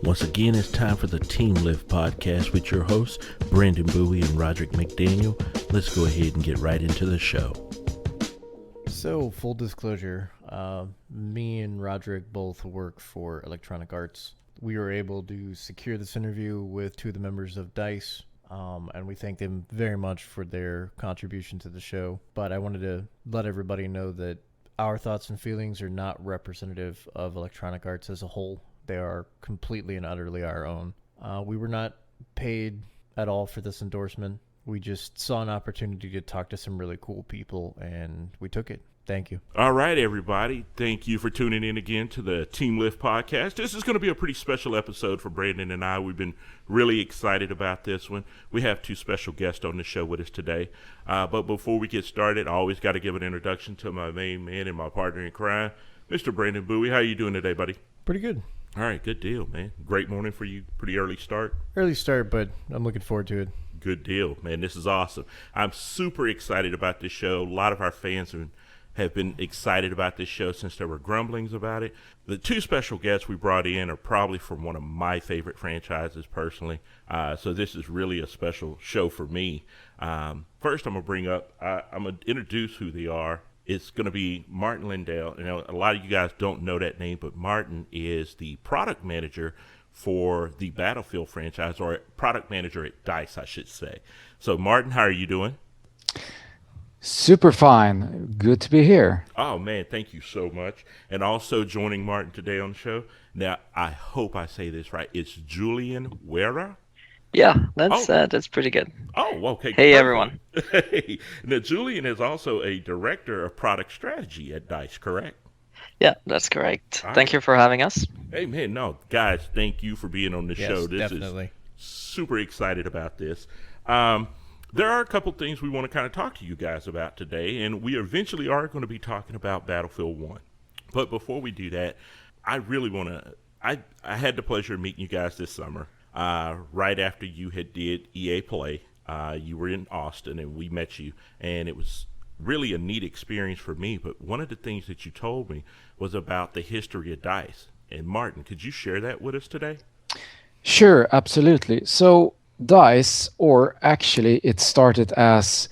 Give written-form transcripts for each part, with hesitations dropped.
Once again, it's time for the Team Lift podcast with your hosts, Brandon Bowie and Roderick McDaniel. Let's go ahead and get right into the show. So, full disclosure, me and Roderick both work for Electronic Arts. We were able to secure this interview with two of the members of D.I.C.E, and we thank them very much for their contribution to the show. But I wanted to let everybody know that our thoughts and feelings are not representative of Electronic Arts as a whole. They are completely and utterly our own. We were not paid at all for this endorsement. We just saw an opportunity to talk to some really cool people, and we took it. Thank you. All right, everybody. Thank you for tuning in again to the Team Lift podcast. This is going to be a pretty special episode for Brandon and I. We've been really excited about this one. We have two special guests on the show with us today. But before we get started, I always got to give an introduction to my main man and my partner in crime, Mr. Brandon Bowie. How you doing today, buddy? Pretty good. All right, good deal, man. Great morning for you. Pretty early start. Early start, but I'm looking forward to it. Good deal, man. This is awesome. I'm super excited about this show. A lot of our fans have been excited about this show since there were grumblings about it. The two special guests we brought in are probably from one of my favorite franchises personally. So this is really a special show for me. First, I'm going to introduce who they are. It's going to be Martin Lindell. You know, a lot of you guys don't know that name, but Martin is the product manager for the Battlefield franchise, or product manager at D.I.C.E, I should say. So Martin, how are you doing? Super fine. Good to be here. Oh, man, thank you so much. And also joining Martin today on the show, now I hope I say this right, it's Julien Wera? Yeah, that's pretty good. Oh, okay. Hey, everyone. Hey. Now, Julien is also a director of product strategy at D.I.C.E, correct? Yeah, that's correct. All Thank right. you for having us. Hey, man, no, guys, thank you for being on the show. This definitely. is super excited about this. There are a couple things we want to kind of talk to you guys about today, and we eventually are going to be talking about Battlefield 1. But before we do that, I really want to, I had the pleasure of meeting you guys this summer, right after you had did EA Play. You were in Austin, and we met you, and it was really a neat experience for me. But one of the things that you told me was about the history of D.I.C.E. And Martin, could you share that with us today? Sure, absolutely. So D.I.C.E, or actually it started as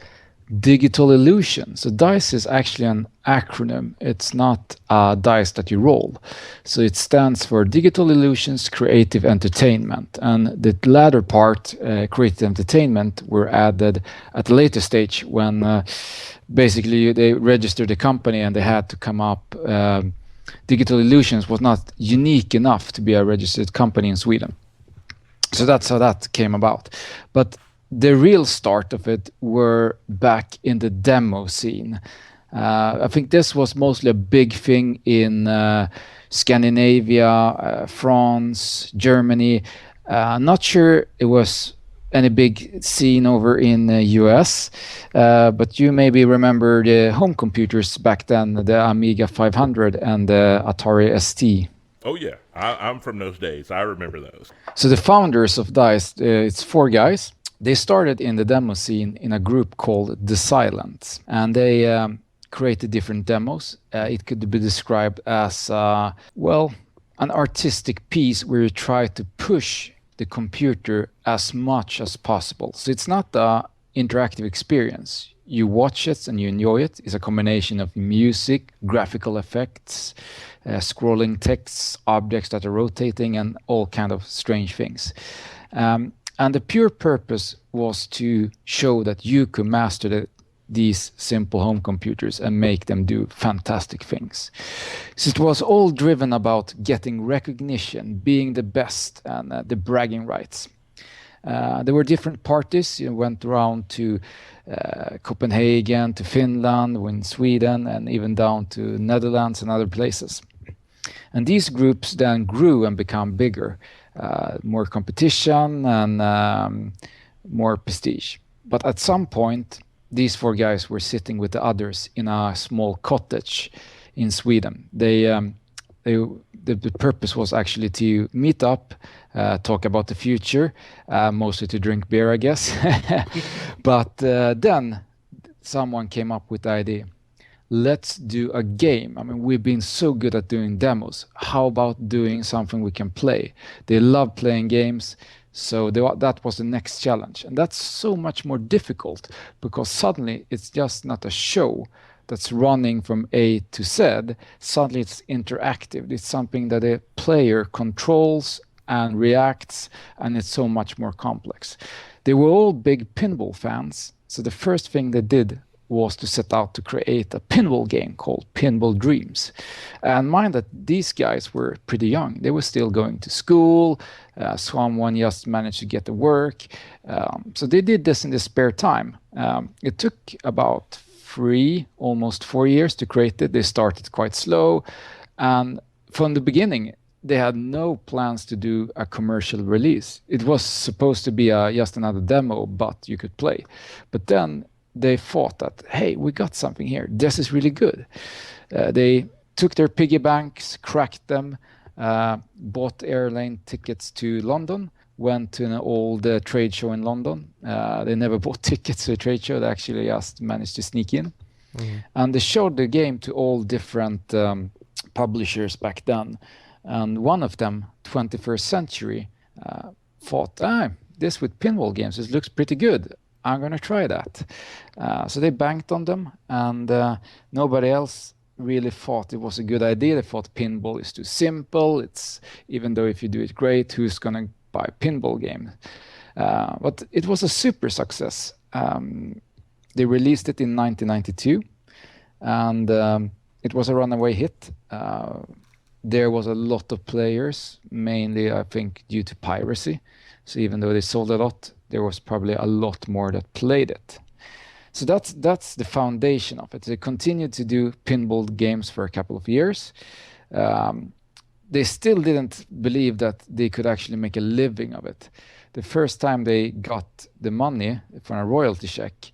Digital Illusion. So D.I.C.E is actually an acronym. It's not dice that you roll. So it stands for Digital Illusions Creative Entertainment. And the latter part, Creative Entertainment, were added at a later stage when basically they registered the company and they had to come up. Digital Illusions was not unique enough to be a registered company in Sweden. So that's how that came about. But the real start of it were back in the demo scene. I think this was mostly a big thing in Scandinavia, France, Germany. Not sure it was any big scene over in the US, but you maybe remember the home computers back then, the Amiga 500 and the Atari ST. Oh, yeah. I'm from those days. I remember those. So the founders of D.I.C.E, it's four guys. They started in the demo scene in a group called The Silence, and they created different demos. It could be described as, an artistic piece where you try to push the computer as much as possible. So it's not an interactive experience. You watch it and you enjoy it. It's a combination of music, graphical effects, scrolling texts, objects that are rotating, and all kind of strange things. And the pure purpose was to show that you could master these simple home computers and make them do fantastic things. So it was all driven about getting recognition, being the best, and the bragging rights. There were different parties. You went around to Copenhagen, to Finland, in Sweden, and even down to Netherlands and other places. And these groups then grew and became bigger, more competition and more prestige. But at some point, these four guys were sitting with the others in a small cottage in Sweden. The purpose was actually to meet up, talk about the future, mostly to drink beer, I guess. But then someone came up with the idea. let's do a game. I mean, we've been so good at doing demos. How about doing something we can play? They love playing games. So that was the next challenge. And that's so much more difficult because suddenly it's just not a show that's running from A to Z. Suddenly it's interactive. It's something that a player controls and reacts, and it's so much more complex. They were all big pinball fans. So the first thing they did was to set out to create a pinball game called Pinball Dreams. And mind that these guys were pretty young. They were still going to school. Someone just managed to get to work. So they did this in their spare time. It took about almost 4 years to create it. They started quite slow. And from the beginning, they had no plans to do a commercial release. It was supposed to be just another demo, but you could play. But then they thought that, hey, we got something here. This is really good. They took their piggy banks, cracked them, bought airline tickets to London, went to an old trade show in London. They never bought tickets to a trade show. They actually just managed to sneak in. Mm-hmm. And they showed the game to all different publishers back then. And one of them, 21st Century, thought, this with pinball games, this looks pretty good. I'm going to try that. So they banked on them, and nobody else really thought it was a good idea. They thought pinball is too simple. Even though if you do it great, who's going to buy a pinball game? But it was a super success. They released it in 1992, and it was a runaway hit. There was a lot of players, mainly, I think, due to piracy. So even though they sold a lot, there was probably a lot more that played it. So that's the foundation of it. They continued to do pinball games for a couple of years. They still didn't believe that they could actually make a living of it. The first time they got the money for a royalty check,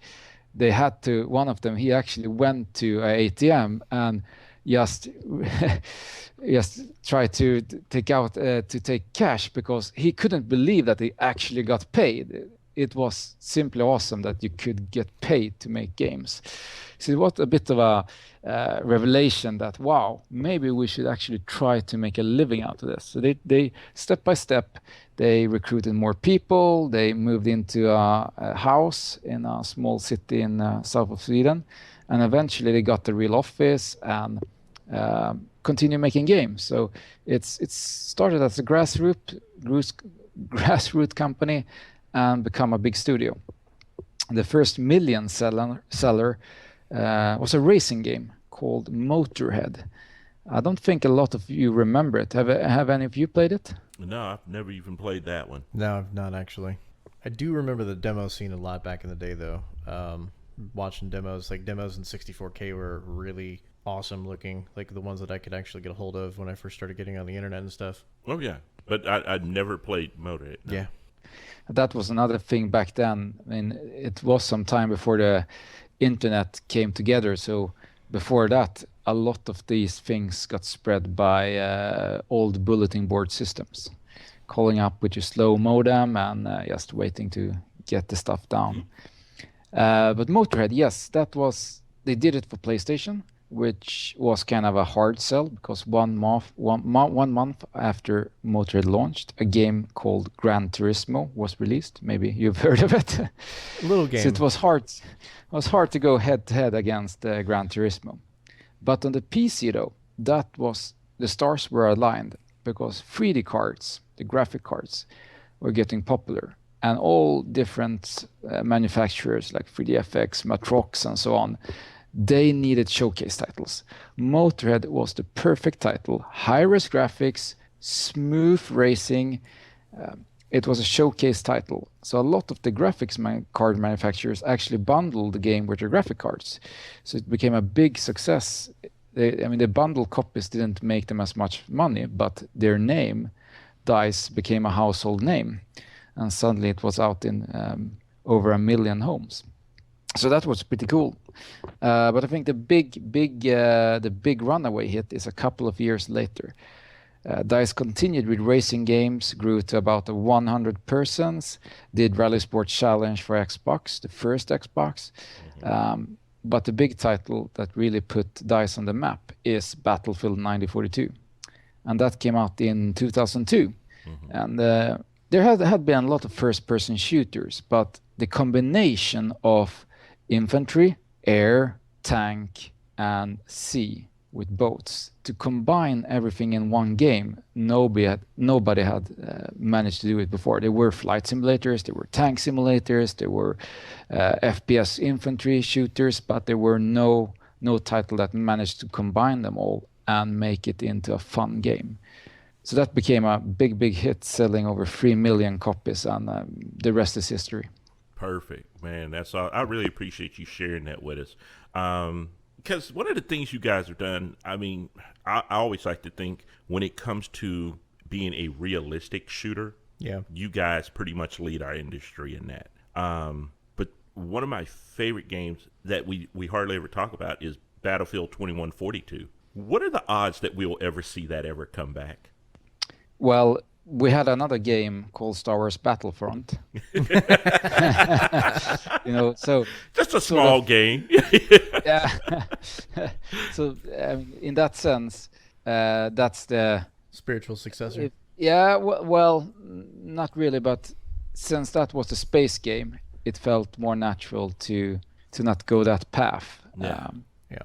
they had to, one of them, he actually went to an ATM and just try to take cash because he couldn't believe that he actually got paid. It was simply awesome that you could get paid to make games. So it was a bit of a revelation that, wow, maybe we should actually try to make a living out of this. So they step by step, they recruited more people. They moved into a house in a small city in south of Sweden, and eventually they got the real office and continue making games. So it's started as a grassroots company and become a big studio. The first million seller was a racing game called Motorhead. I don't think a lot of you remember it. Have any of you played it? No, I've never even played that one. No, I've not actually. I do remember the demo scene a lot back in the day, though. Watching demos, like demos in 64K were really awesome looking, like the ones that I could actually get a hold of when I first started getting on the internet and stuff. Oh yeah, but I'd never played Motorhead. No. Yeah, that was another thing back then. I mean, it was some time before the internet came together, so before that a lot of these things got spread by old bulletin board systems, calling up with your slow modem and just waiting to get the stuff down. But Motorhead, yes, they did it for PlayStation, which was kind of a hard sell because one month after Motorhead launched, a game called Gran Turismo was released. Maybe you've heard of it. A little game. So it was hard to go head to head against Gran Turismo. But on the PC though, the stars were aligned because 3D cards, the graphic cards, were getting popular. And all different manufacturers like 3DFX, Matrox, and so on, they needed showcase titles. Motorhead was the perfect title. High-res graphics, smooth racing. It was a showcase title. So a lot of the graphics card manufacturers actually bundled the game with their graphic cards. So it became a big success. The bundle copies didn't make them as much money, but their name, D.I.C.E, became a household name. And suddenly it was out in over 1 million homes. So that was pretty cool. But I think the big runaway hit is a couple of years later. D.I.C.E continued with racing games, grew to about 100 persons, did Rally Sport Challenge for Xbox, the first Xbox. But the big title that really put DICE on the map is Battlefield 1942. And that came out in 2002. And there had been a lot of first-person shooters, but the combination of infantry, air, tank, and sea with boats, to combine everything in one game, nobody had managed to do it before. There were flight simulators, there were tank simulators, there were FPS infantry shooters, but there were no title that managed to combine them all and make it into a fun game. So that became a big hit, selling over 3 million copies, and the rest is history. Perfect, man. That's all. I really appreciate you sharing that with us. Because one of the things you guys have done, I mean, I always like to think when it comes to being a realistic shooter, you guys pretty much lead our industry in that. But one of my favorite games that we hardly ever talk about is Battlefield 2142. What are the odds that we'll ever see that ever come back? Well, we had another game called Star Wars Battlefront. So just a small game. Yeah. So in that sense, that's the spiritual successor. Well, not really, but since that was a space game, it felt more natural to not go that path.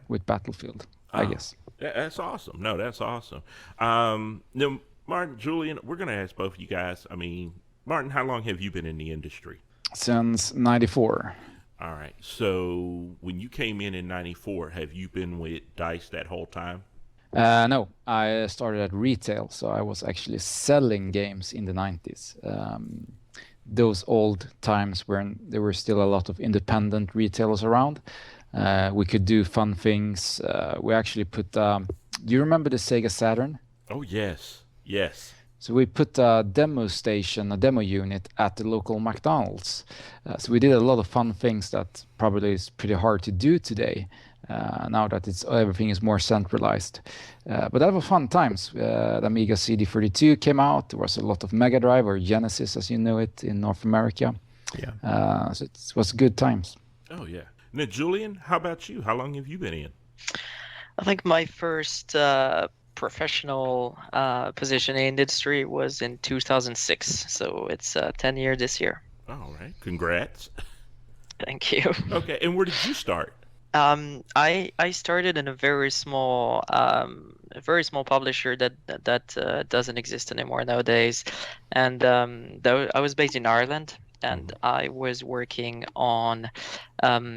With Battlefield, I guess. That's awesome. No, that's awesome. Now, Martin, Julien, we're going to ask both of you guys. I mean, Martin, how long have you been in the industry? Since 94. All right. So when you came in 94, have you been with DICE that whole time? No, I started at retail, so I was actually selling games in the 90s. Those old times when there were still a lot of independent retailers around. We could do fun things. We actually put... do you remember the Sega Saturn? Oh, yes. Yes. So we put a demo station, a demo unit at the local McDonald's. So we did a lot of fun things that probably is pretty hard to do today, now that everything is more centralized. But that was fun times. The Amiga CD32 came out. There was a lot of Mega Drive, or Genesis as you know it, in North America. So it was good times. Oh, yeah. Now, Julien, how about you? How long have you been in? I think my first professional position in industry was in 2006, so it's 10 years this year. All right, congrats. Thank you. Okay, and where did you start? I started in a very small publisher that doesn't exist anymore nowadays, and I was based in Ireland, and I was working on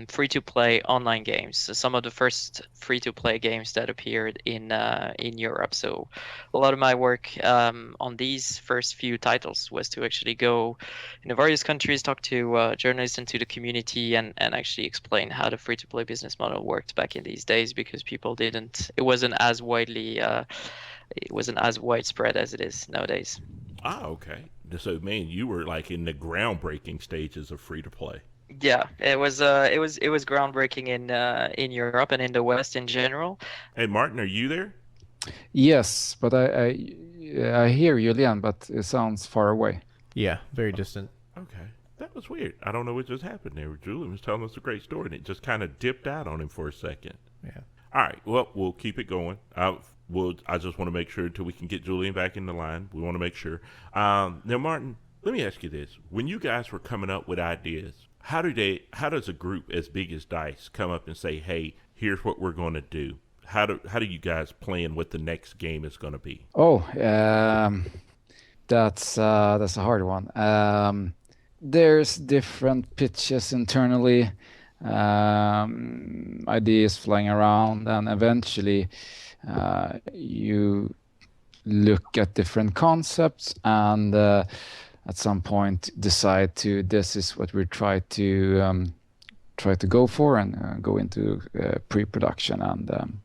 free-to-play online games. So some of the first free-to-play games that appeared in Europe. So a lot of my work on these first few titles was to actually go in various countries, talk to journalists and to the community, and actually explain how the free-to-play business model worked back in these days, because people didn't. It wasn't as widespread as it is nowadays. Ah, okay. So, man, you were like in the groundbreaking stages of free to play. Yeah, it was groundbreaking in Europe and in the West in general. Hey, Martin, are you there? Yes, but I hear you, Julien, but it sounds far away. Yeah, very distant. Okay, that was weird. I don't know what just happened there. Julien was telling us a great story, and it just kind of dipped out on him for a second. Yeah. All right, well, we'll keep it going. I just want to make sure until we can get Julien back in the line. We want to make sure. Now, Martin, let me ask you this: when you guys were coming up with ideas, how does a group as big as DICE come up and say, "Hey, here's what we're going to do"? How do you guys plan what the next game is going to be? Oh, that's a hard one. There's different pitches internally, ideas flying around, and eventually you look at different concepts and at some point decide this is what we try to go for, and go into pre-production and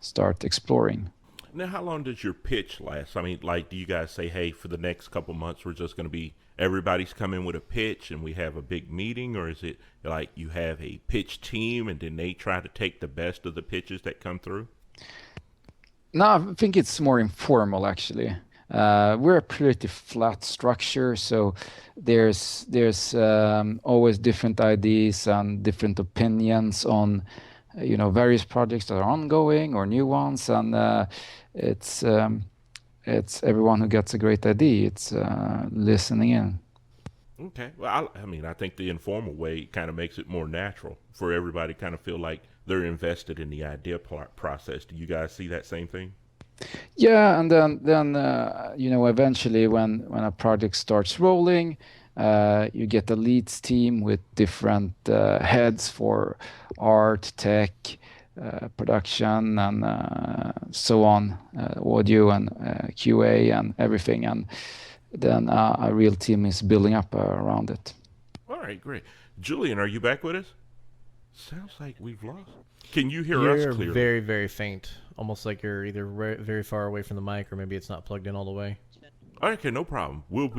start exploring. Now, how long does your pitch last? I mean, like, do you guys say, hey, for the next couple months, we're just going to be, everybody's coming with a pitch and we have a big meeting? Or is it like you have a pitch team and then they try to take the best of the pitches that come through? No, I think it's more informal, actually. We're a pretty flat structure, so there's always different ideas and different opinions on various projects that are ongoing or new ones, and it's everyone who gets a great idea. It's listening in. Okay. Well, I mean, I think the informal way kind of makes it more natural for everybody to kind of feel like they're invested in the idea process. Do you guys see that same thing? Yeah, and then eventually when a project starts rolling, you get a leads team with different heads for art, tech, production, and so on, audio and QA and everything, and then a real team is building up around it. All right, great. Julien, are you back with us? Sounds like we've lost. Can you hear us You're clearly? very, very faint. Almost like you're either very far away from the mic or maybe it's not plugged in all the way. Okay, no problem. We'll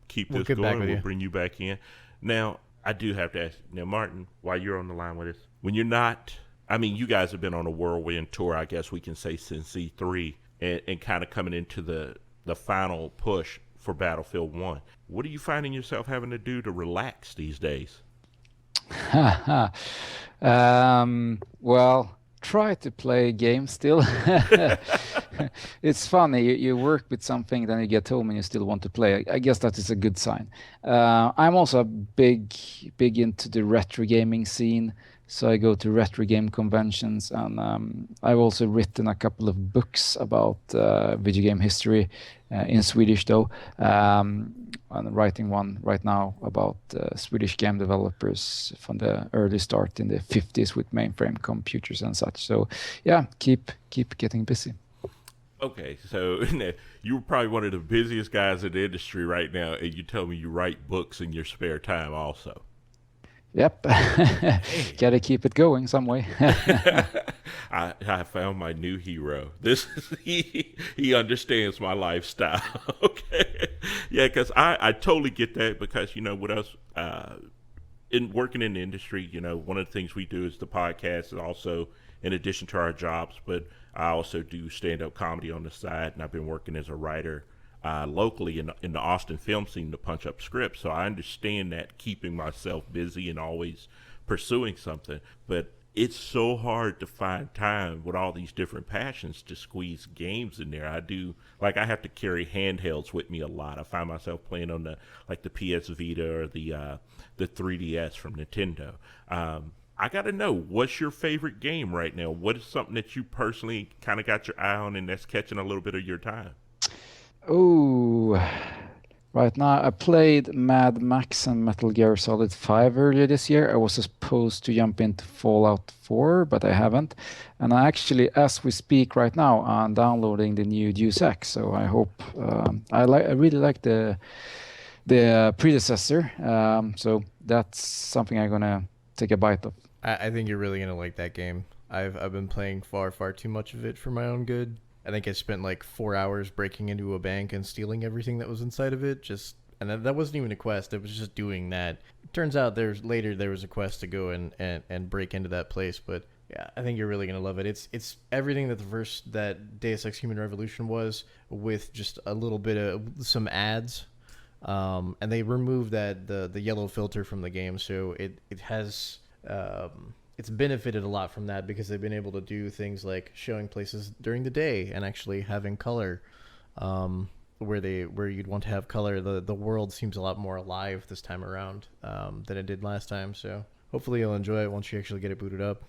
keep We'll this get back going. with We'll you. bring you back in. Now, I do have to ask. Now, Martin, while you're on the line with us, when you're not, I mean, you guys have been on a whirlwind tour, I guess we can say, since Z3, and kind of coming into the final push for Battlefield 1. What are you finding yourself having to do to relax these days? Well, try to play games still. It's funny. You work with something, then you get home and you still want to play. I guess that is a good sign. I'm also big into the retro gaming scene. So I go to retro game conventions, and I've also written a couple of books about video game history in Swedish, though. I'm writing one right now about Swedish game developers from the early start in the 50s with mainframe computers and such. So yeah, keep getting busy. Okay, so you're probably one of the busiest guys in the industry right now, and you tell me you write books in your spare time also. Yep. Gotta keep it going some way. I found my new hero. This is, he understands my lifestyle. Okay, yeah, because I totally get that, because with us in working in the industry, one of the things we do is the podcast, and also in addition to our jobs, but I also do stand up comedy on the side, and I've been working as a writer locally in the Austin film scene to punch up scripts. So I understand that, keeping myself busy and always pursuing something. But it's so hard to find time with all these different passions to squeeze games in there. I have to carry handhelds with me a lot. I find myself playing on the PS Vita or the 3DS from Nintendo. I got to know, what's your favorite game right now? What is something that you personally kind of got your eye on and that's catching a little bit of your time? Oh, right now I played Mad Max and Metal Gear Solid 5 earlier this year. I was supposed to jump into Fallout 4, but I haven't. And I actually, as we speak right now, I'm downloading the new Deus Ex. So I hope I really like the predecessor. So that's something I'm gonna take a bite of. I think you're really gonna like that game. I've been playing far too much of it for my own good. I think I spent like 4 hours breaking into a bank and stealing everything that was inside of it. And that wasn't even a quest. It was just doing that. It turns out there was a quest to go and break into that place. But yeah, I think you're really gonna love it. It's everything that Deus Ex Human Revolution was, with just a little bit of some ads. And they removed the yellow filter from the game, so it has. It's benefited a lot from that, because they've been able to do things like showing places during the day and actually having color, where you'd want to have color. The world seems a lot more alive this time around than it did last time. So hopefully you'll enjoy it once you actually get it booted up.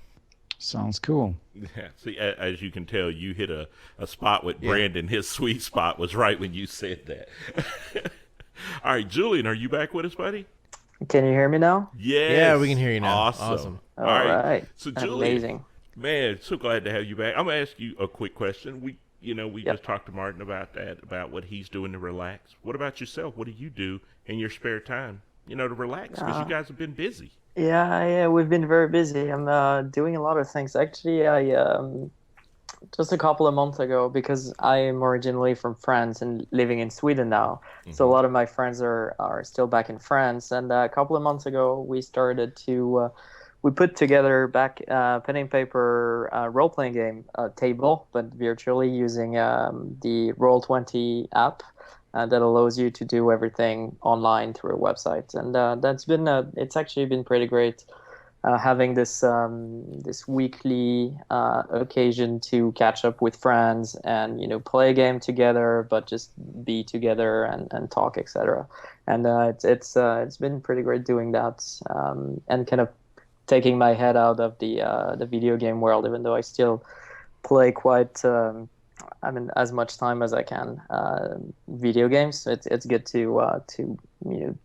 Sounds cool. Yeah. See, as you can tell, you hit a spot with Brandon. His sweet spot was right when you said that. All right, Julien, are you back with us, buddy? Can you hear me now? Yes. Yeah, we can hear you now. Awesome. All right. So, Julien, amazing. man, so glad to have you back. I'm gonna ask you a quick question. We Yep. just talked to Martin about that, about what he's doing to relax. What about yourself? What do you do in your spare time, to relax? Because you guys have been busy. Yeah, we've been very busy. I'm doing a lot of things. Actually, I just a couple of months ago, because I am originally from France and living in Sweden now. So a lot of my friends are still back in France. And a couple of months ago, we started to we put together back pen and paper role-playing game table, but virtually using the Roll20 app that allows you to do everything online through a website. And it's actually been pretty great. having this weekly occasion to catch up with friends and play a game together, but just be together and talk, etc. And it's been pretty great doing that, and kind of taking my head out of the video game world, even though I still play quite as much time as I can video games. It's good to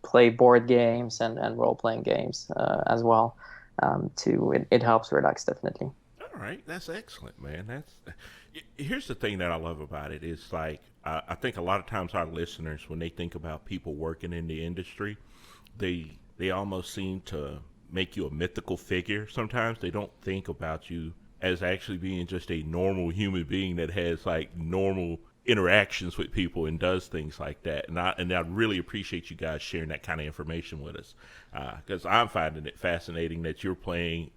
play board games and role playing games as well. It helps relax, definitely. All right, that's excellent, man. Here's the thing that I love about it is like I think a lot of times our listeners, when they think about people working in the industry, they almost seem to make you a mythical figure. Sometimes they don't think about you as actually being just a normal human being that has like normal interactions with people and does things like that. And I really appreciate you guys sharing that kind of information with us, because I'm finding it fascinating that you're playing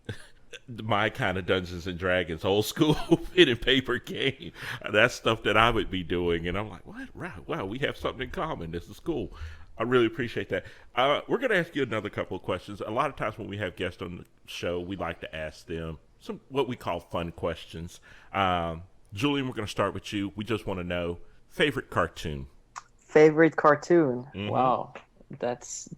my kind of Dungeons and Dragons old school pen and paper game. That's stuff that I would be doing, and I'm like, what? Wow, we have something in common. This is cool. I really appreciate that. We're going to ask you another couple of questions. A lot of times when we have guests on the show, we like to ask them some what we call fun questions. Julien, we're going to start with you. We just want to know favorite cartoon. Favorite cartoon? Mm-hmm. Wow, that's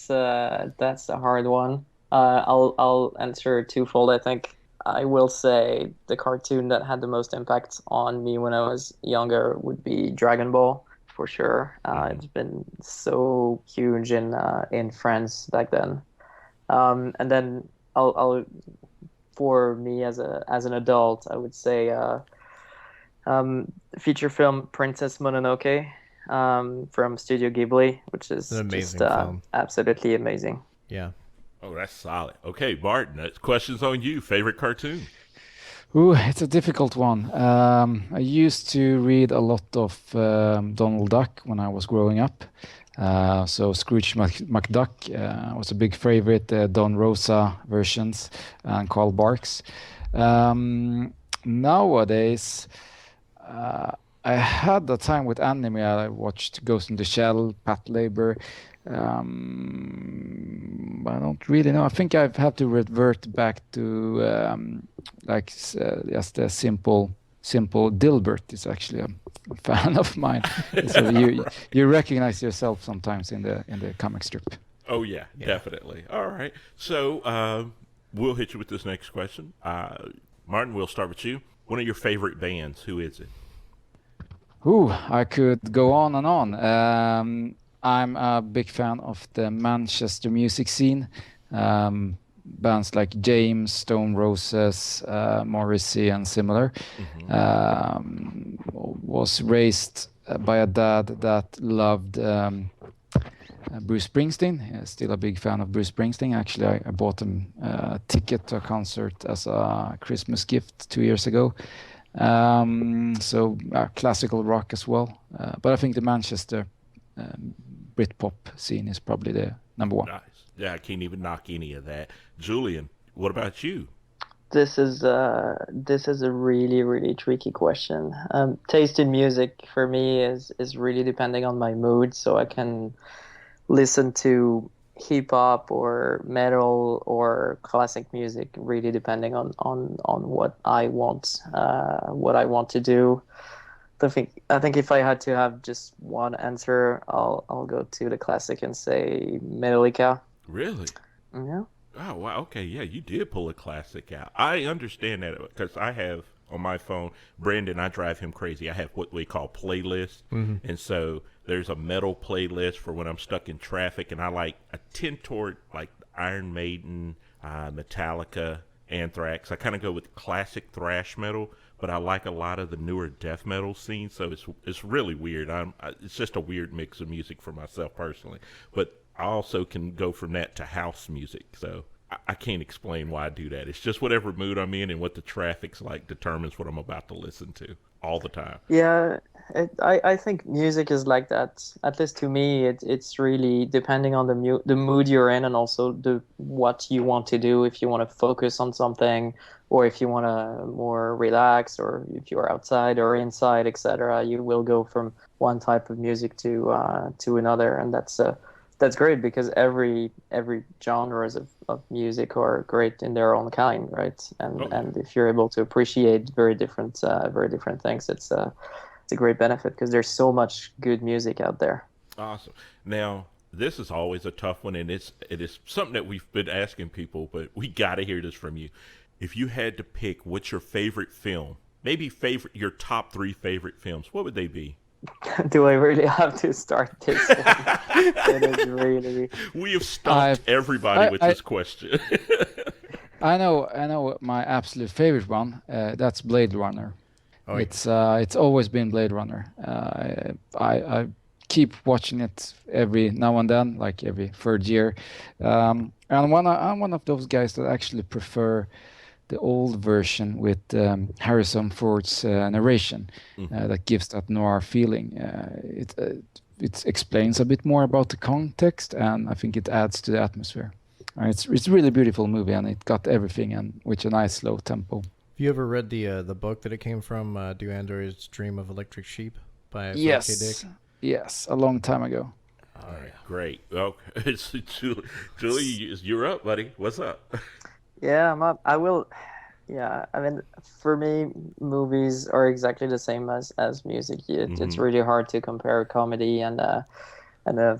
a hard one. I'll answer twofold. I think I will say the cartoon that had the most impact on me when I was younger would be Dragon Ball, for sure. It's been so huge in France back then. And then I'll for me as an adult, I would say feature film Princess Mononoke from Studio Ghibli, which is An amazing just film. absolutely amazing. Yeah. Oh, that's solid. Okay, Martin, that's questions on you. Favorite cartoon? Ooh, it's a difficult one. I used to read a lot of Donald Duck when I was growing up. So Scrooge McDuck was a big favorite, Don Rosa versions, and Carl Barks. Nowadays, I had the time with anime. I watched Ghost in the Shell, Pat Labor. I don't really know. I think I have to revert back to just a simple Dilbert is actually a fan of mine. So you recognize yourself sometimes in the comic strip. Oh yeah, definitely. All right. So we'll hit you with this next question. Martin, we'll start with you. One of your favorite bands, who is it? Ooh, I could go on and on. I'm a big fan of the Manchester music scene. Bands like James, Stone Roses, Morrissey, and similar. Was raised by a dad that loved Bruce Springsteen. Still a big fan of Bruce Springsteen. Actually, I bought him a ticket to a concert as a Christmas gift 2 years ago. So classical rock as well. But I think the Manchester Britpop scene is probably the number one. Nice. Yeah, I can't even knock any of that. Julien, what about you? This is a really, really tricky question. Taste in music for me is really depending on my mood, so I can listen to hip hop or metal or classic music, really depending on what I want to do. I think if I had to have just one answer, I'll go to the classic and say Metallica. Really? Yeah. Oh, wow. Okay. Yeah, you did pull a classic out. I understand that because I have on my phone, Brandon, I drive him crazy. I have what we call playlists. And so there's a metal playlist for when I'm stuck in traffic. And I tend toward like Iron Maiden, Metallica, Anthrax. I kind of go with classic thrash metal, but I like a lot of the newer death metal scene. So it's really weird. It's just a weird mix of music for myself personally. But I also can go from that to house music. So I can't explain why I do that. It's just whatever mood I'm in and what the traffic's like determines what I'm about to listen to all the time. Yeah, I think music is like that. At least to me, it's really depending on the mood you're in and also what you want to do. If you want to focus on something, or if you want to more relax, or if you're outside or inside, etc. You will go from one type of music to another, and That's great because every genres of music are great in their own kind, right? Oh yeah. And if you're able to appreciate very different things, it's a great benefit because there's so much good music out there. Awesome. Now, this is always a tough one, and it is something that we've been asking people, but we got to hear this from you. If you had to pick what's your favorite film, maybe favorite your top three favorite films, what would they be? Do I really have to start this one? It is really. We have stumped I've, everybody with I this question. I know my absolute favorite one. That's Blade Runner. Oh, yeah. It's always been Blade Runner. I keep watching it every now and then, like every third year. And I'm one of those guys that actually prefer the old version with Harrison Ford's narration that gives that noir feeling. It explains a bit more about the context, and I think it adds to the atmosphere. It's a really beautiful movie, and it got everything, and with a nice slow tempo. Have you ever read the book that it came from, Do Androids Dream of Electric Sheep by Philip K. Dick? Yes, a long time ago. All right, great. Okay, it's Julie, you're up, buddy. What's up? Yeah, I'm up. I will. Yeah, I mean, for me, movies are exactly the same as music. It's really hard to compare a comedy and a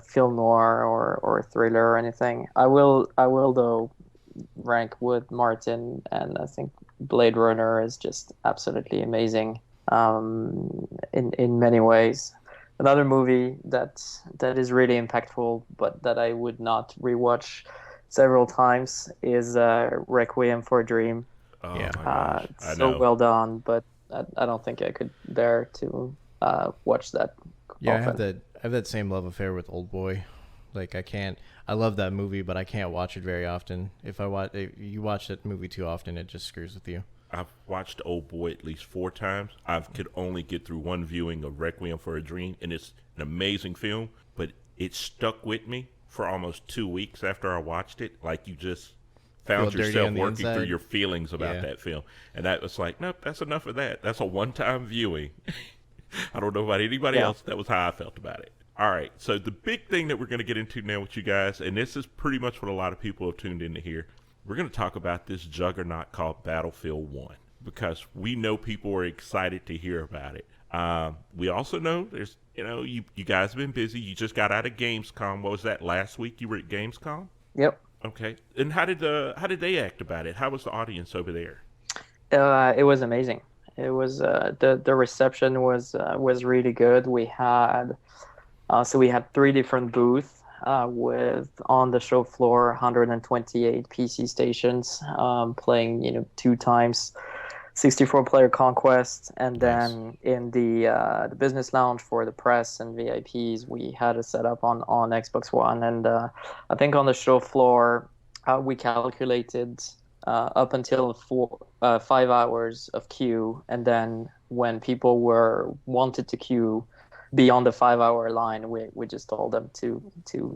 film noir or a thriller or anything. I will though rank Wood Martin, and I think Blade Runner is just absolutely amazing in many ways. Another movie that is really impactful, but that I would not rewatch several times is Requiem for a Dream. Oh Yeah. my gosh, I So know. well done, but I don't think I could bear to watch that Yeah, often. I have that same love affair with Old Boy. Like I can't. I love that movie, but I can't watch it very often. If you watch that movie too often, it just screws with you. I've watched Old Boy at least 4 times. I could only get through one viewing of Requiem for a Dream, and it's an amazing film, but it stuck with me for almost 2 weeks after I watched it. Like you just Feel found dirty yourself on the working through inside. your feelings about Yeah. that film. And that was like, nope, that's enough of that. That's a one-time viewing. I don't know about anybody Yeah. else. That was how I felt about it. All right, so the big thing that we're going to get into now with you guys, and this is pretty much what a lot of people have tuned in to hear, we're going to talk about this juggernaut called Battlefield 1 because we know people are excited to hear about it. We also know there's, you guys have been busy. You just got out of Gamescom. What was that, last week you were at Gamescom? Yep. Okay. And how did they act about it? How was the audience over there? It was amazing. It was the reception was really good. We had 3 different booths with on the show floor 128 PC stations playing 2 times 64-player Conquest, and Nice. then in the business lounge for the press and VIPs we had a setup on Xbox One, and I think on the show floor we calculated up until 5 hours of queue, and then when people wanted to queue beyond the 5 hour line, we just told them to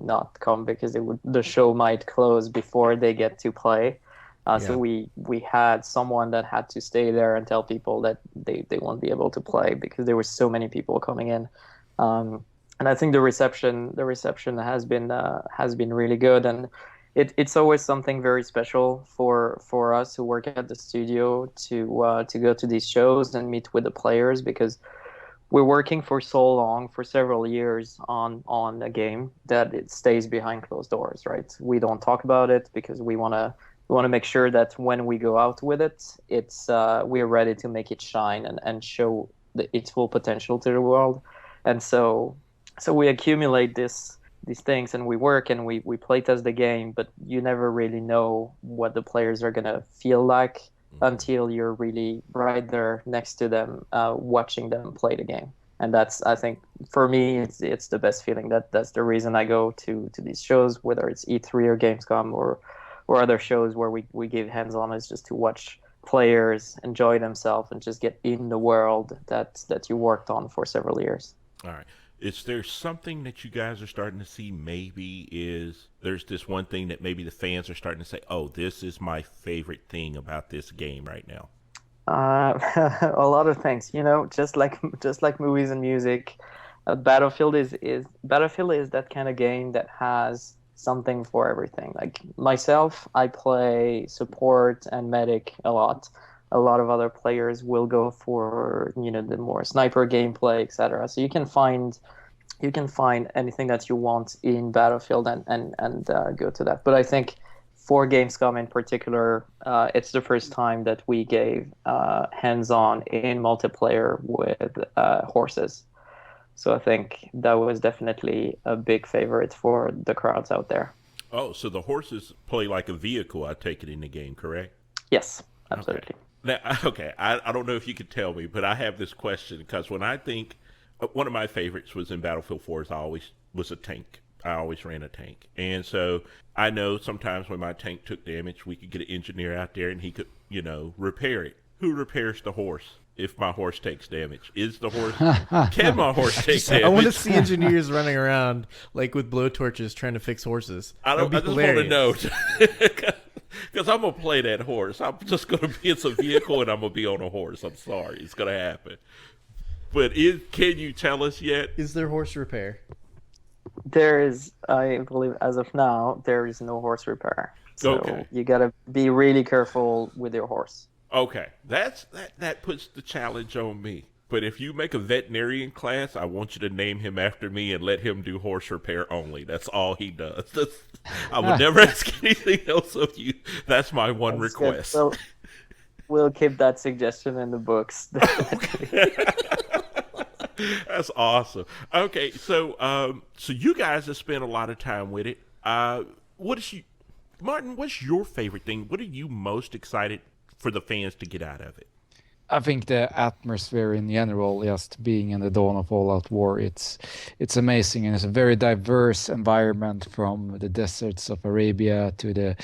not come because the show might close before they get to play. So Yeah. we had someone that had to stay there and tell people that they won't be able to play because there were so many people coming in. And I think the reception has been really good, and it's always something very special for us who work at the studio to go to these shows and meet with the players, because we're working for so long, for several years on a game, that it stays behind closed doors, right? We don't talk about it because we want to make sure that when we go out with it, we're ready to make it shine and show its full potential to the world. And so we accumulate these things, and we work and we play test the game, but you never really know what the players are gonna feel like until you're really right there next to them, watching them play the game. And that's, I think, for me, it's the best feeling. That's the reason I go to these shows, whether it's E3 or Gamescom or other shows where we give hands-on, is just to watch players enjoy themselves and just get in the world that you worked on for several years. All right. Is there something that you guys are starting to see? Maybe there's this one thing that maybe the fans are starting to say, oh, this is my favorite thing about this game right now. A lot of things, just like movies and music. Battlefield is that kind of game that has something for everything. Like myself, I play support and medic a lot. A lot of other players will go for, the more sniper gameplay, etc. So you can find anything that you want in Battlefield and go to that. But I think for Gamescom in particular, it's the first time that we gave hands-on in multiplayer with horses. So I think that was definitely a big favorite for the crowds out there. Oh, so the horses play like a vehicle, I take it, in the game, correct? Yes, Okay. absolutely. Now, okay, I don't know if you could tell me, but I have this question because when I think one of my favorites was in Battlefield 4 is I always was a tank. I always ran a tank. And so I know sometimes when my tank took damage, we could get an engineer out there and he could, repair it. Who repairs the horse if my horse takes damage? Is the horse, can my horse take damage? I want to see engineers running around like with blowtorches trying to fix horses. I just want to know. Because I'm going to play that horse. I'm just going to be, it's a vehicle and I'm going to be on a horse. I'm sorry. It's going to happen. But can you tell us yet? Is there horse repair? There is, I believe, as of now, there is no horse repair. So Okay. you got to be really careful with your horse. Okay. That puts the challenge on me. But if you make a veterinarian class, I want you to name him after me and let him do horse repair only. That's all he does. I would never ask anything else of you. That's my one request. So we'll keep that suggestion in the books. That's awesome. Okay, so you guys have spent a lot of time with it. Martin, what's your favorite thing? What are you most excited for the fans to get out of it? I think the atmosphere in general, just being in the dawn of all-out war, it's amazing, and it's a very diverse environment from the deserts of Arabia to the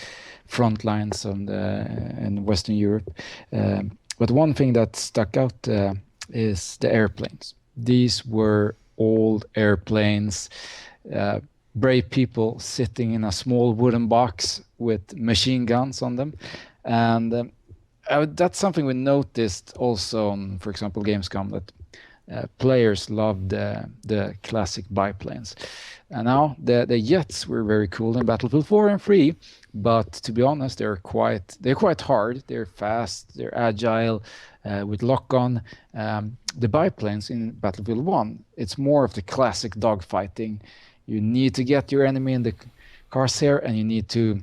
front lines in Western Europe. But one thing that stuck out is the airplanes. These were old airplanes, brave people sitting in a small wooden box with machine guns on them, and that's something we noticed also on, for example, Gamescom, that players loved the classic biplanes. And now the jets were very cool in Battlefield 4 and 3, but to be honest, they're quite hard. They're fast, they're agile, with lock-on. The biplanes in Battlefield 1, it's more of the classic dogfighting. You need to get your enemy in the crosshair, and you need to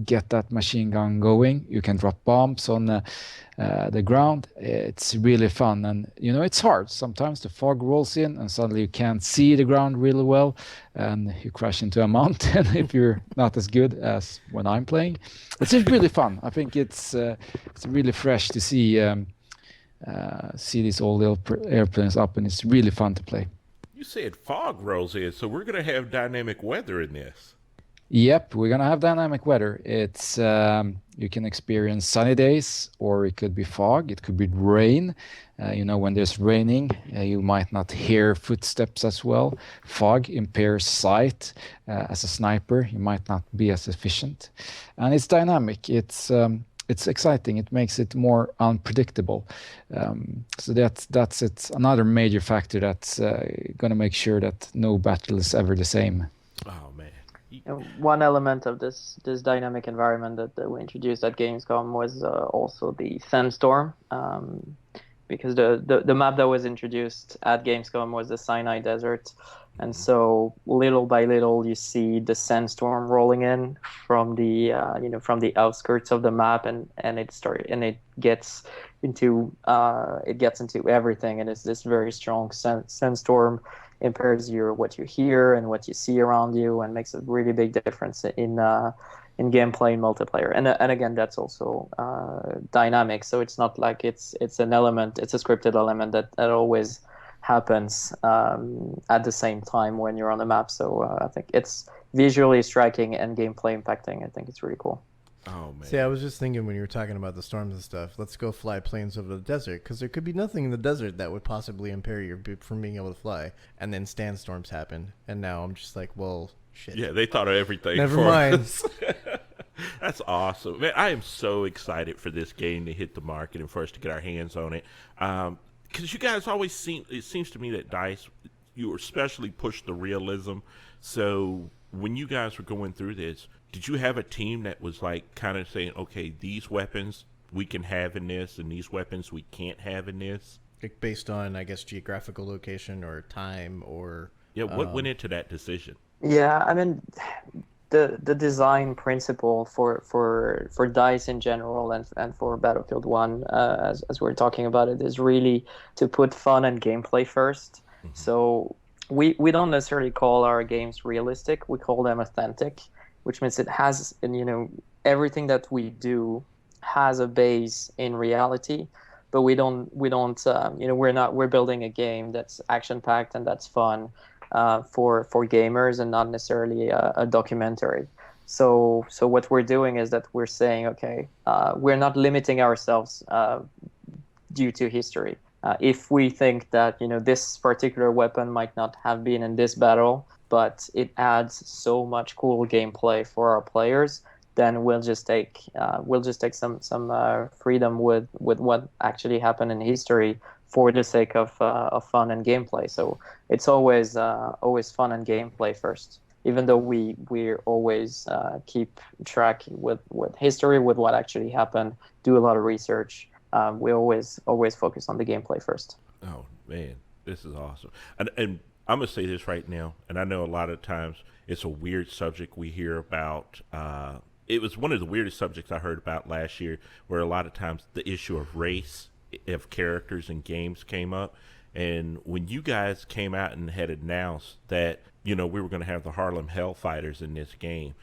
get that machine gun going. You can drop bombs on the ground. It's really fun, and it's hard. Sometimes the fog rolls in and suddenly you can't see the ground really well, and you crash into a mountain if you're not as good as when I'm playing. It's just really fun. I think it's really fresh to see these old airplanes up, and it's really fun to play. You said fog rolls in, so we're going to have dynamic weather in this. Yep, we're gonna have dynamic weather. It's you can experience sunny days, or it could be fog, it could be rain. When there's raining, you might not hear footsteps as well. Fog impairs sight. As a sniper, you might not be as efficient, and it's dynamic. It's exciting. It makes it more unpredictable. So that's it. Another major factor that's gonna make sure that no battle is ever the same. Oh man. One element of this dynamic environment that we introduced at Gamescom was also the sandstorm, because the map that was introduced at Gamescom was the Sinai Desert, and so little by little you see the sandstorm rolling in from the outskirts of the map, and it gets into everything, and it's this very strong sandstorm. Impairs what you hear and what you see around you, and makes a really big difference in gameplay and multiplayer. And again, that's also dynamic, so it's not like it's a scripted element that always happens at the same time when you're on the map. So I think it's visually striking and gameplay impacting. I think it's really cool. Oh man. See, I was just thinking when you were talking about the storms and stuff, let's go fly planes over the desert, because there could be nothing in the desert that would possibly impair you from being able to fly. And then sandstorms happen, and now I'm just like, well, shit. Yeah, they thought of everything. Never for mind. Us. That's awesome, man. I am so excited for this game to hit the market and for us to get our hands on it. Because you guys always it seems to me that D.I.C.E, you especially push the realism. So when you guys were going through this, did you have a team that was like kind of saying, okay, these weapons we can have in this, and these weapons we can't have in this? Like based on, I guess, geographical location or time or Yeah, what went into that decision? Yeah, I mean, the design principle for dice in general and for Battlefield 1, as we're talking about it, is really to put fun and gameplay first. So we don't necessarily call our games realistic, we call them authentic, which means it has, and everything that we do has a base in reality, but we don't we're building a game that's action packed and that's fun, for gamers, and not necessarily a documentary. So what we're doing is that we're saying, okay, we're not limiting ourselves due to history. If we think that this particular weapon might not have been in this battle, but it adds so much cool gameplay for our players, then we'll just take some freedom with what actually happened in history for the sake of fun and gameplay. So it's always fun and gameplay first, even though we always keep track with history, with what actually happened, do a lot of research. We always focus on the gameplay first. Oh man, this is awesome. And I'm gonna say this right now, and I know a lot of times it's a weird subject we hear about. It was one of the weirdest subjects I heard about last year, where a lot of times the issue of race of characters in games came up. And when you guys came out and had announced that we were going to have the Harlem Hellfighters in this game,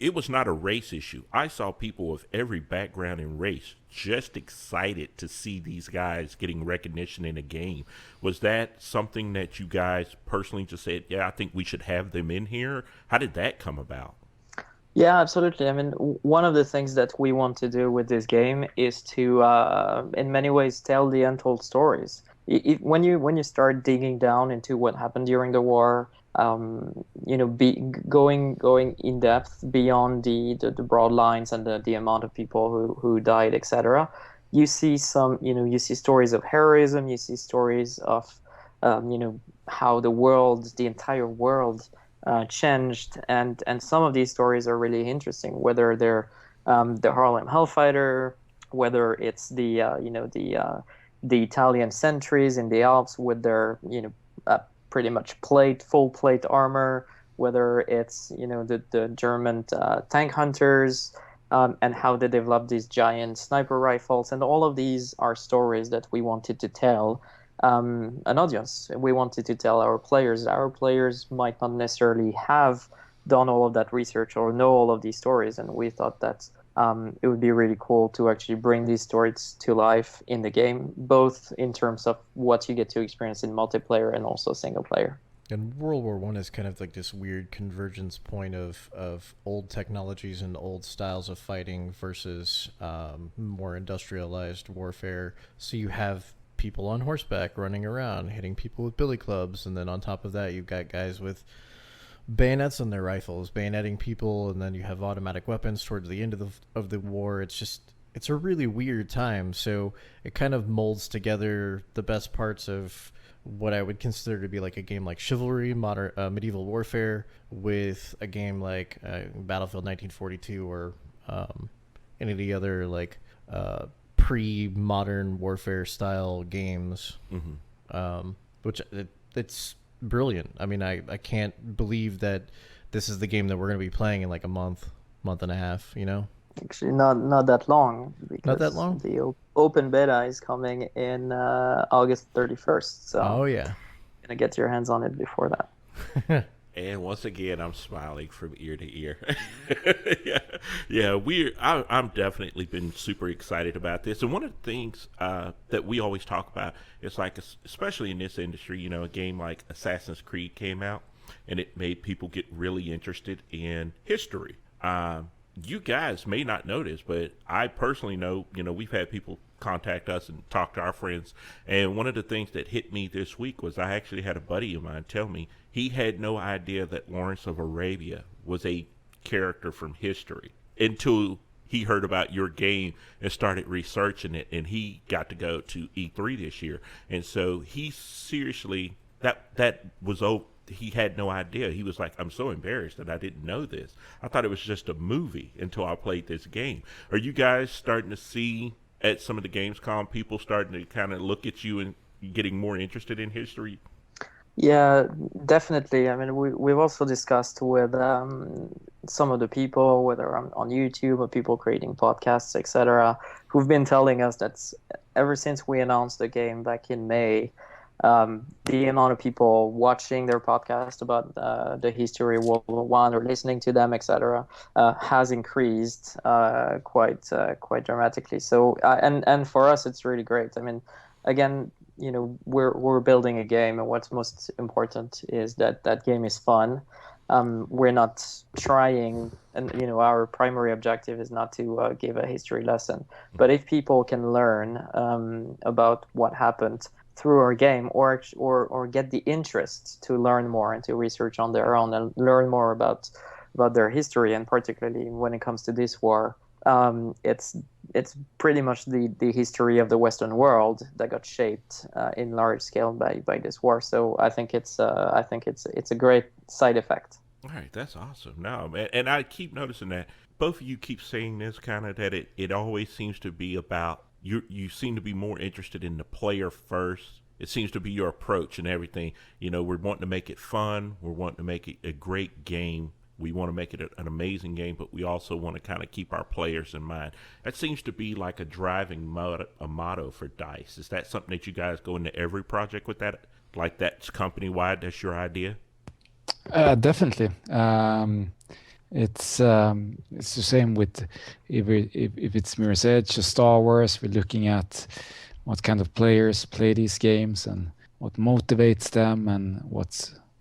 it was not a race issue. I saw people of every background and race just excited to see these guys getting recognition in a game. Was that something that you guys personally just said, yeah, I think we should have them in here? How did that come about? Yeah, absolutely. I mean, one of the things that we want to do with this game is to, in many ways, tell the untold stories. When you start digging down into what happened during the war, going in depth beyond the broad lines and the amount of people who died, etc. You see stories of heroism. You see stories of, how the entire world changed, and some of these stories are really interesting. Whether they're the Harlem Hellfighter, whether it's the Italian sentries in the Alps with their pretty much full plate armor, whether it's the German tank hunters, and how they developed these giant sniper rifles, and all of these are stories that we wanted to tell an audience. We wanted to tell our players. Our players might not necessarily have done all of that research or know all of these stories, and we thought that it would be really cool to actually bring these stories to life in the game, both in terms of what you get to experience in multiplayer and also single player. And World War One is kind of like this weird convergence point of old technologies and old styles of fighting versus more industrialized warfare. So you have people on horseback running around, hitting people with billy clubs, and then on top of that, you've got guys with bayonets on their rifles, bayoneting people, and then you have automatic weapons towards the end of the war. It's a really weird time. So it kind of molds together the best parts of what I would consider to be like a game like Chivalry, modern medieval warfare, with a game like Battlefield 1942 or any of the other like pre-modern warfare style games, which it's brilliant. I mean, I can't believe that this is the game that we're going to be playing in like a month and a half, Actually, not that long, because Not that long? the open beta is coming in August 31st. So Oh, yeah. you're gonna get your hands on it before that. And once again, I'm smiling from ear to ear. I'm definitely been super excited about this. And one of the things that we always talk about is like, especially in this industry, a game like Assassin's Creed came out, and it made people get really interested in history. You guys may not know this, but I personally know, we've had people contact us and talk to our friends. And one of the things that hit me this week was I actually had a buddy of mine tell me he had no idea that Lawrence of Arabia was a character from history until he heard about your game and started researching it. And he got to go to E3 this year. And so he seriously that was oh he had no idea. He was like, I'm so embarrassed that I didn't know this. I thought it was just a movie until I played this game. Are you guys starting to see at some of the Gamescom people starting to kind of look at you and getting more interested in history? Yeah, definitely. I mean, we've also discussed with some of the people, whether on YouTube or people creating podcasts, etc., who've been telling us that ever since we announced the game back in May, the amount of people watching their podcast about the history of World War One or listening to them, etc., has increased quite dramatically. So, and for us, it's really great. I mean, again, we're building a game, and what's most important is that that game is fun. We're not trying, and our primary objective is not to give a history lesson, but if people can learn about what happened through our game, or get the interest to learn more and to research on their own and learn more about their history, and particularly when it comes to this war, it's pretty much the history of the Western world that got shaped in large scale by this war. So I think it's a great side effect. All right, that's awesome. No, man, and I keep noticing that both of you keep saying this kind of that it always seems to be about you seem to be more interested in the player first. It seems to be your approach and everything. We're wanting to make it fun. We're wanting to make it a great game. We want to make it an amazing game, but we also want to kind of keep our players in mind. That seems to be like a driving motto for DICE. Is that something that you guys go into every project with that? Like that's company wide? That's your idea? Definitely. It's the same with if it's Mirror's Edge or Star Wars. We're looking at what kind of players play these games and what motivates them, and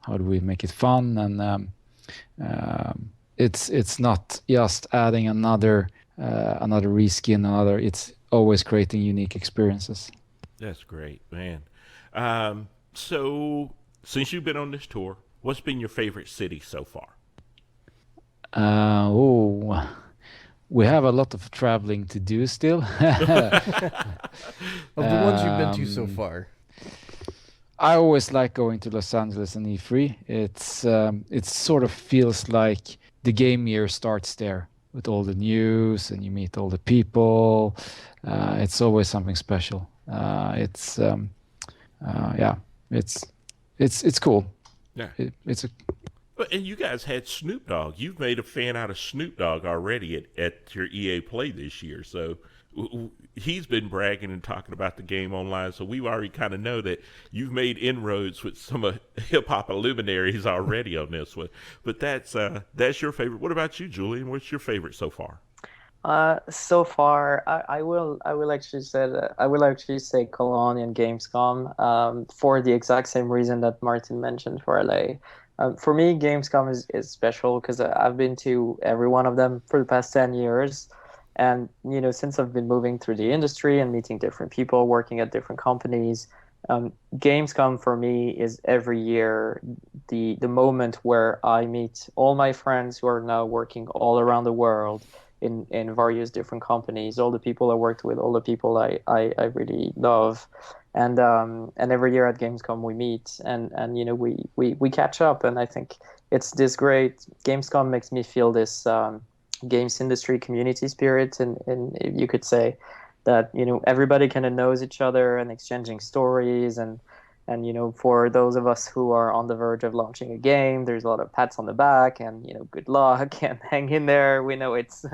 how do we make it fun. And it's not just adding another reskin, it's always creating unique experiences. That's great, man. So since you've been on this tour, what's been your favorite city so far? We have a lot of traveling to do still. Of the ones you've been to so far. I always like going to Los Angeles and E3. It sort of feels like the game year starts there with all the news, and you meet all the people. It's always something special. It's cool. Yeah. It's a And you guys had Snoop Dogg. You've made a fan out of Snoop Dogg already at your EA Play this year. So he's been bragging and talking about the game online. So we already kind of know that you've made inroads with some of hip hop luminaries already on this one. But that's your favorite. What about you, Julien? What's your favorite so far? So far, I will actually say Cologne and Gamescom, for the exact same reason that Martin mentioned for LA. For me, Gamescom is special because I've been to every one of them for the past 10 years. And, since I've been moving through the industry and meeting different people, working at different companies, Gamescom for me is every year the moment where I meet all my friends who are now working all around the world in various different companies, all the people I worked with, all the people I really love. And every year at Gamescom we meet and we catch up, and I think it's this great. Gamescom makes me feel this games industry community spirit, and you could say that everybody kind of knows each other and exchanging stories, and for those of us who are on the verge of launching a game, there's a lot of pats on the back and good luck and hang in there. We know it's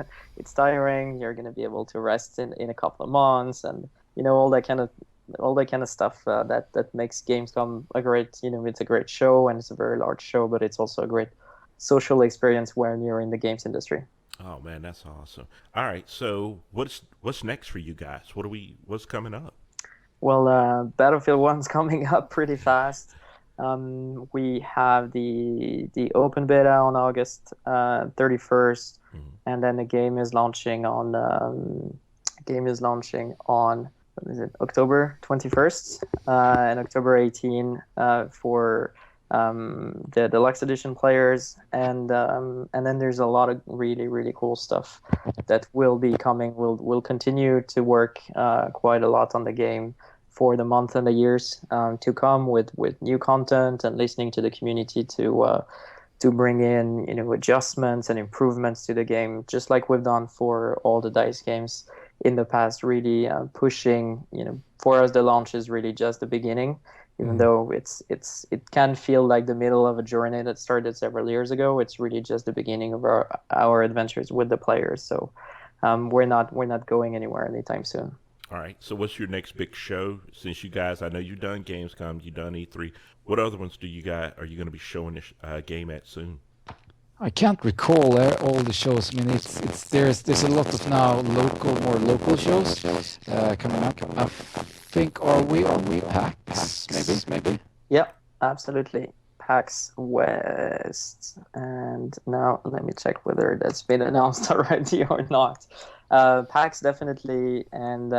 tiring. You're going to be able to rest in a couple of months, and all that kind of stuff that makes Gamescom a great, it's a great show, and it's a very large show, but it's also a great social experience when you're in the games industry. Oh man, that's awesome. All right, so what's next for you guys? What's coming up? Well, Battlefield 1's coming up pretty fast. We have the open beta on August 31st, and then the game is launching on what is it, October 21st and October 18 for the deluxe edition players, and then there's a lot of really really cool stuff that will be coming. We'll continue to work quite a lot on the game for the month and the years to come with new content and listening to the community to bring in, you know, adjustments and improvements to the game, just like we've done for all the DICE games in the past. Really pushing, you know, for us the launch is really just the beginning, even though it can feel like the middle of a journey that started several years ago. It's really just the beginning of our adventures with the players. So we're not going anywhere anytime soon. All right. So what's your next big show? Since you guys, I know you've done Gamescom, you've done E3. What other ones are you going to be showing this game at soon? I can't recall all the shows. I mean, there's a lot of now more local shows coming up. I think are we PAX maybe? Yeah, absolutely. PAX West, and now let me check whether that's been announced already or not. PAX definitely, and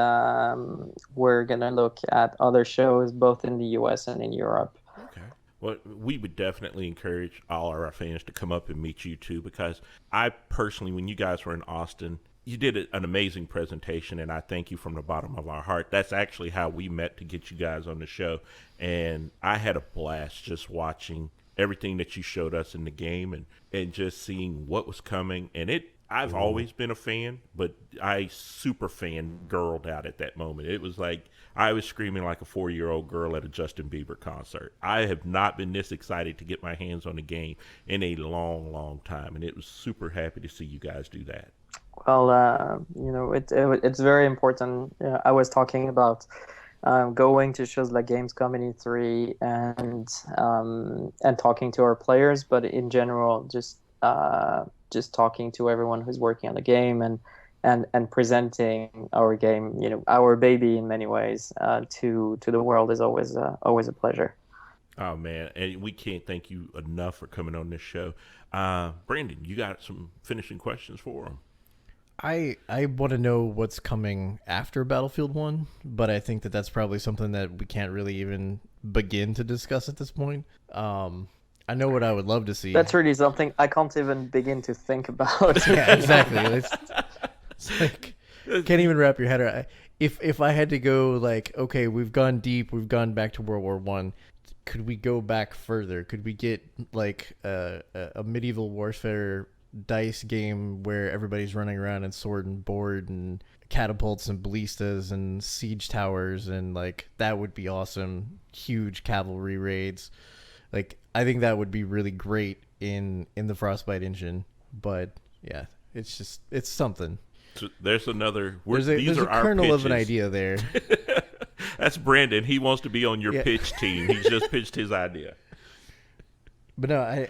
we're gonna look at other shows both in the US and in Europe. Okay. Well, we would definitely encourage all our fans to come up and meet you too, because I personally, when you guys were in Austin, you did an amazing presentation, and I thank you from the bottom of our heart. That's actually how we met to get you guys on the show, and I had a blast just watching everything that you showed us in the game and just seeing what was coming. And I've always been a fan, but I super fan girled out at that moment. It was like I was screaming like a 4-year-old girl at a Justin Bieber concert. I have not been this excited to get my hands on the game in a long, long time, and it was super happy to see you guys do that. Well, you know, it's very important. I was talking about going to shows like Gamescom and E3 and talking to our players, but in general, just talking to everyone who's working on the game and presenting our game, you know, our baby in many ways, to the world is always a pleasure. Oh man, and we can't thank you enough for coming on this show. Brandon, you got some finishing questions for him? I want to know what's coming after Battlefield 1, but I think that's probably something that we can't really even begin to discuss at this point. I know what I would love to see. That's really something I can't even begin to think about. Yeah, exactly. It's like, can't even wrap your head around. If I had to go like, okay, we've gone deep, we've gone back to World War One. Could we go back further? Could we get like a medieval warfare DICE game where everybody's running around in sword and board and catapults and ballistas and siege towers, and like that would be awesome. Huge cavalry raids. Like I think that would be really great in the Frostbite engine. But yeah, it's something. So there's another. There's a kernel of an idea there. That's Brandon. He wants to be on your pitch team. He's just pitched his idea. But no,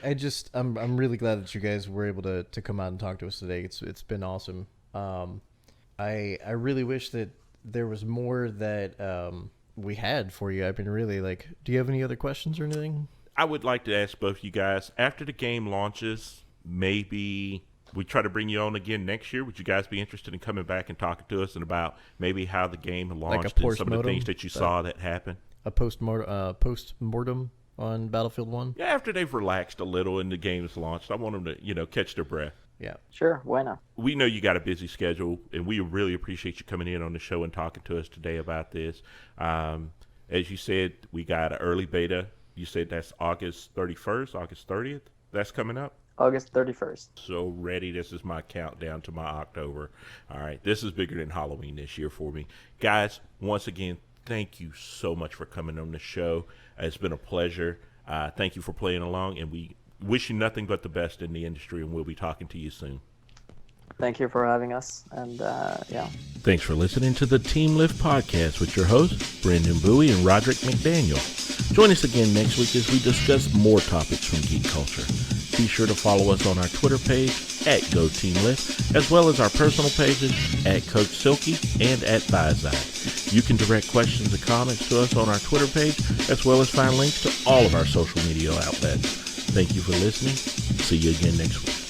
I'm really glad that you guys were able to come out and talk to us today. It's been awesome. I really wish that there was more that we had for you. I've been really like, do you have any other questions or anything? I would like to ask both you guys, after the game launches, maybe we try to bring you on again next year. Would you guys be interested in coming back and talking to us and about maybe how the game launched and some of the things that you saw that happened? A post-mortem on Battlefield 1? Yeah, after they've relaxed a little and the game's launched, I want them to, catch their breath. Yeah. Sure, why not? We know you got a busy schedule, and we really appreciate you coming in on the show and talking to us today about this. As you said, we got an early beta. You said that's August 31st, August 30th? That's coming up? August 31st. So ready. This is my countdown to my October. All right. This is bigger than Halloween this year for me. Guys, once again, thank you so much for coming on the show. It's been a pleasure. Thank you for playing along, and we wish you nothing but the best in the industry, and we'll be talking to you soon. Thank you for having us, and Thanks for listening to the Team Lift podcast with your hosts, Brandon Bowie and Roderick McDaniel. Join us again next week as we discuss more topics from geek culture. Be sure to follow us on our Twitter page @GoTeamLift, as well as our personal pages @CoachSilky and @ThighSide. You can direct questions and comments to us on our Twitter page, as well as find links to all of our social media outlets. Thank you for listening. See you again next week.